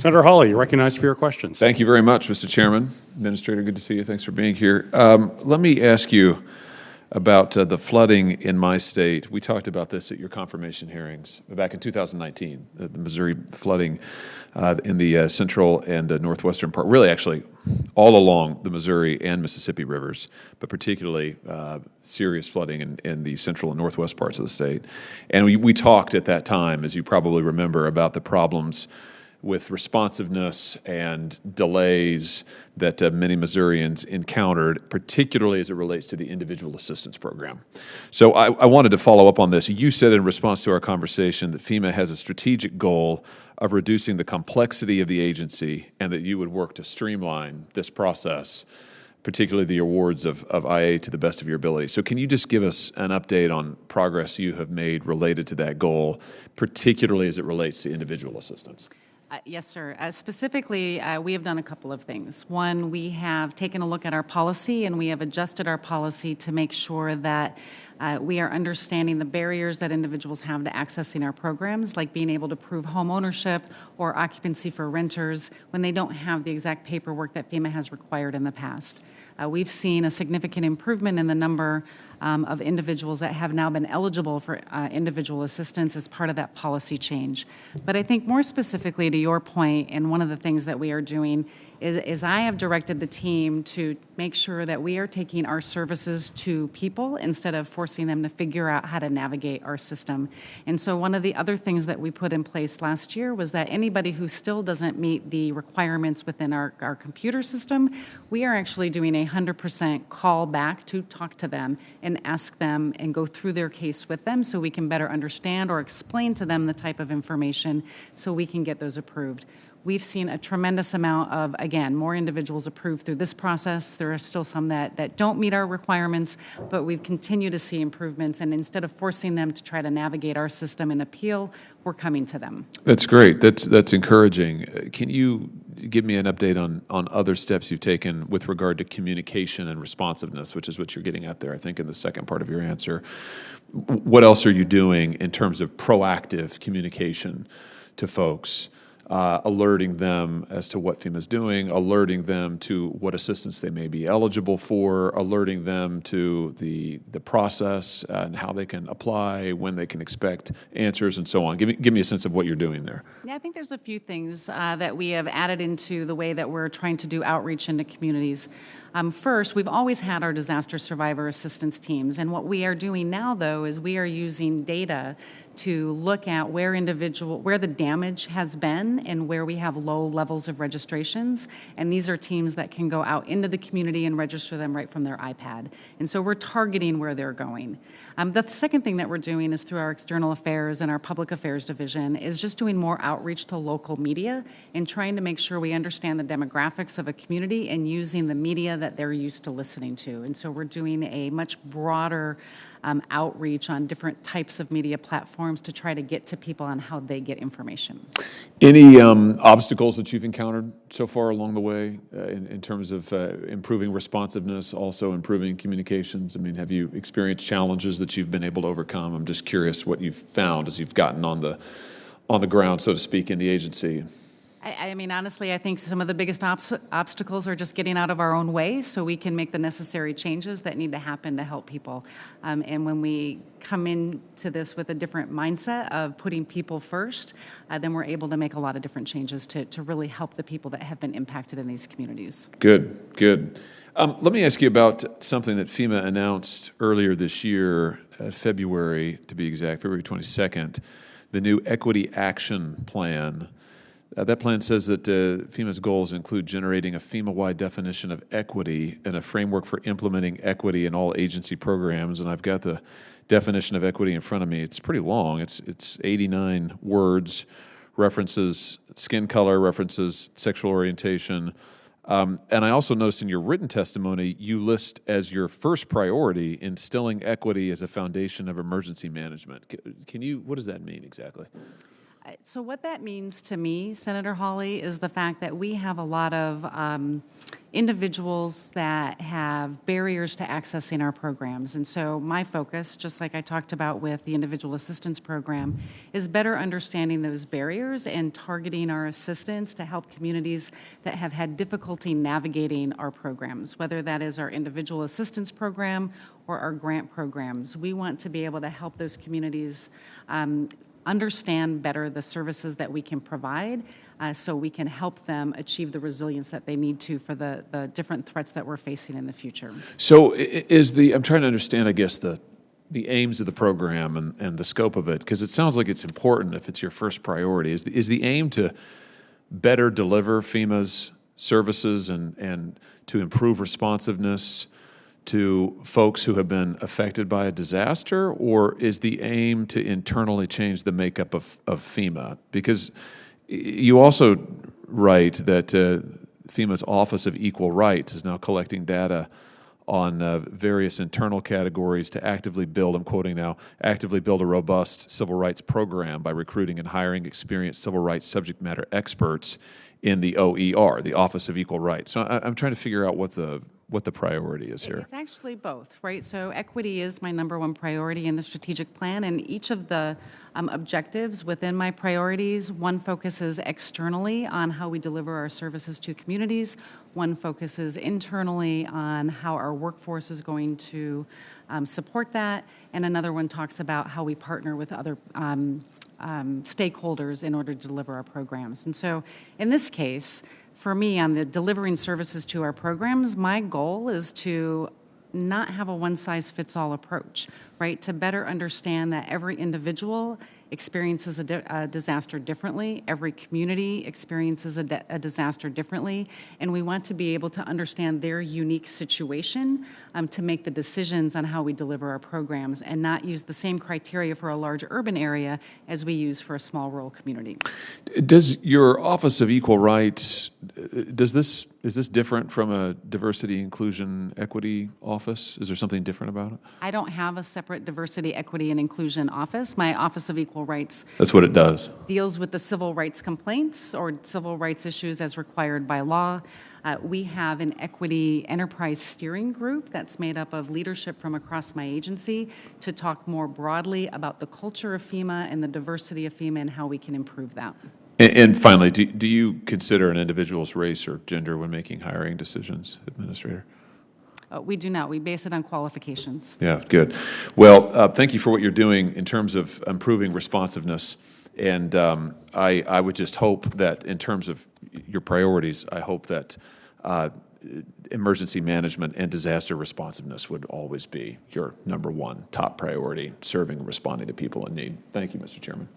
Senator Hawley, you're recognized for your questions. Thank you very much, Mr. Chairman. Administrator, good to see you. Thanks for being here. Let me ask you about the flooding in my state. We talked about this at your confirmation hearings back in 2019, the Missouri flooding in the central and northwestern part, really actually all along the Missouri and Mississippi rivers, but particularly serious flooding in the central and northwest parts of the state. And we talked at that time, as you probably remember, about the problems with responsiveness and delays that many Missourians encountered, particularly as it relates to the individual assistance program. So I wanted to follow up on this. You said in response to our conversation that FEMA has a strategic goal of reducing the complexity of the agency and that you would work to streamline this process, particularly the awards of IA to the best of your ability. So can you just give us an update on progress you have made related to that goal, particularly as it relates to individual assistance? Yes, sir. Specifically, we have done a couple of things. One, we have taken a look at our policy and we have adjusted our policy to make sure that we are understanding the barriers that individuals have to accessing our programs, like being able to prove home ownership or occupancy for renters when they don't have the exact paperwork that FEMA has required in the past. We've seen a significant improvement in the number of individuals that have now been eligible for individual assistance as part of that policy change. But I think more specifically to your point, and one of the things that we are doing is I have directed the team to make sure that we are taking our services to people instead of forcing them to figure out how to navigate our system. And so one of the other things that we put in place last year was that anybody who still doesn't meet the requirements within our computer system, we are actually doing a 100% call back to talk to them and ask them and go through their case with them so we can better understand or explain to them the type of information so we can get those approved. We've seen a tremendous amount of, again, more individuals approved through this process. There are still some that don't meet our requirements, but we've continued to see improvements. And instead of forcing them to try to navigate our system and appeal, we're coming to them. That's great. That's encouraging. Can you give me an update on other steps you've taken with regard to communication and responsiveness, which is what you're getting at there, I think, in the second part of your answer? What else are you doing in terms of proactive communication to folks? Alerting them as to what FEMA's doing, alerting them to what assistance they may be eligible for, alerting them to the process and how they can apply, when they can expect answers, and so on. Give me a sense of what you're doing there. Yeah, I think there's a few things that we have added into the way that we're trying to do outreach into communities. First, we've always had our disaster survivor assistance teams, and what we are doing now, though, is we are using data to look at where the damage has been and where we have low levels of registrations. And these are teams that can go out into the community and register them right from their iPad. And so we're targeting where they're going. The second thing that we're doing is through our external affairs and our public affairs division is just doing more outreach to local media and trying to make sure we understand the demographics of a community and using the media that they're used to listening to. And so we're doing a much broader outreach on different types of media platforms to try to get to people on how they get information. Any obstacles that you've encountered so far along the way in terms of improving responsiveness, also improving communications? I mean, have you experienced challenges that you've been able to overcome? I'm just curious what you've found as you've gotten on the ground, so to speak, in the agency. I mean, honestly, I think some of the biggest obstacles are just getting out of our own way so we can make the necessary changes that need to happen to help people. And when we come into this with a different mindset of putting people first, then we're able to make a lot of different changes to really help the people that have been impacted in these communities. Good. Let me ask you about something that FEMA announced earlier this year, February, to be exact, February 22nd, the new Equity Action Plan. That plan says that FEMA's goals include generating a FEMA-wide definition of equity and a framework for implementing equity in all agency programs. And I've got the definition of equity in front of me. It's pretty long. It's 89 words, references skin color, references sexual orientation. And I also noticed in your written testimony, you list as your first priority instilling equity as a foundation of emergency management. What does that mean exactly? So what that means to me, Senator Hawley, is the fact that we have a lot of individuals that have barriers to accessing our programs. And so my focus, just like I talked about with the Individual Assistance Program, is better understanding those barriers and targeting our assistance to help communities that have had difficulty navigating our programs, whether that is our Individual Assistance Program or our grant programs. We want to be able to help those communities understand better the services that we can provide so we can help them achieve the resilience that they need to for the different threats that we're facing in the future. So I'm trying to understand, I guess, the aims of the program and the scope of it, because it sounds like it's important if it's your first priority. Is the aim to better deliver FEMA's services and to improve responsiveness to folks who have been affected by a disaster, or is the aim to internally change the makeup of FEMA? Because you also write that FEMA's Office of Equal Rights is now collecting data on various internal categories to actively build, I'm quoting now, actively build a robust civil rights program by recruiting and hiring experienced civil rights subject matter experts in the OER, the Office of Equal Rights. So I'm trying to figure out what the priority is here. It's actually both, right? So equity is my #1 priority in the strategic plan, and each of the objectives within my priorities, one focuses externally on how we deliver our services to communities, one focuses internally on how our workforce is going to support that, and another one talks about how we partner with other stakeholders in order to deliver our programs. And so in this case, for me, on the delivering services to our programs, my goal is to not have a one-size-fits-all approach, right? To better understand that every individual experiences a disaster differently, every community experiences a disaster differently, and we want to be able to understand their unique situation to make the decisions on how we deliver our programs and not use the same criteria for a large urban area as we use for a small rural community. Does your Office of Equal Rights, is this different from a diversity, inclusion, equity office? Is there something different about it? I don't have a separate diversity, equity, and inclusion office. My Office of Equal Rights That's what it does. deals with the civil rights complaints or civil rights issues as required by law. We have an equity enterprise steering group that's made up of leadership from across my agency to talk more broadly about the culture of FEMA and the diversity of FEMA and how we can improve that. And finally, do you consider an individual's race or gender when making hiring decisions, Administrator? We do not. We base it on qualifications. Yeah, good. Well, thank you for what you're doing in terms of improving responsiveness. And I would just hope that in terms of your priorities, I hope that emergency management and disaster responsiveness would always be your #1 top priority, serving and responding to people in need. Thank you, Mr. Chairman.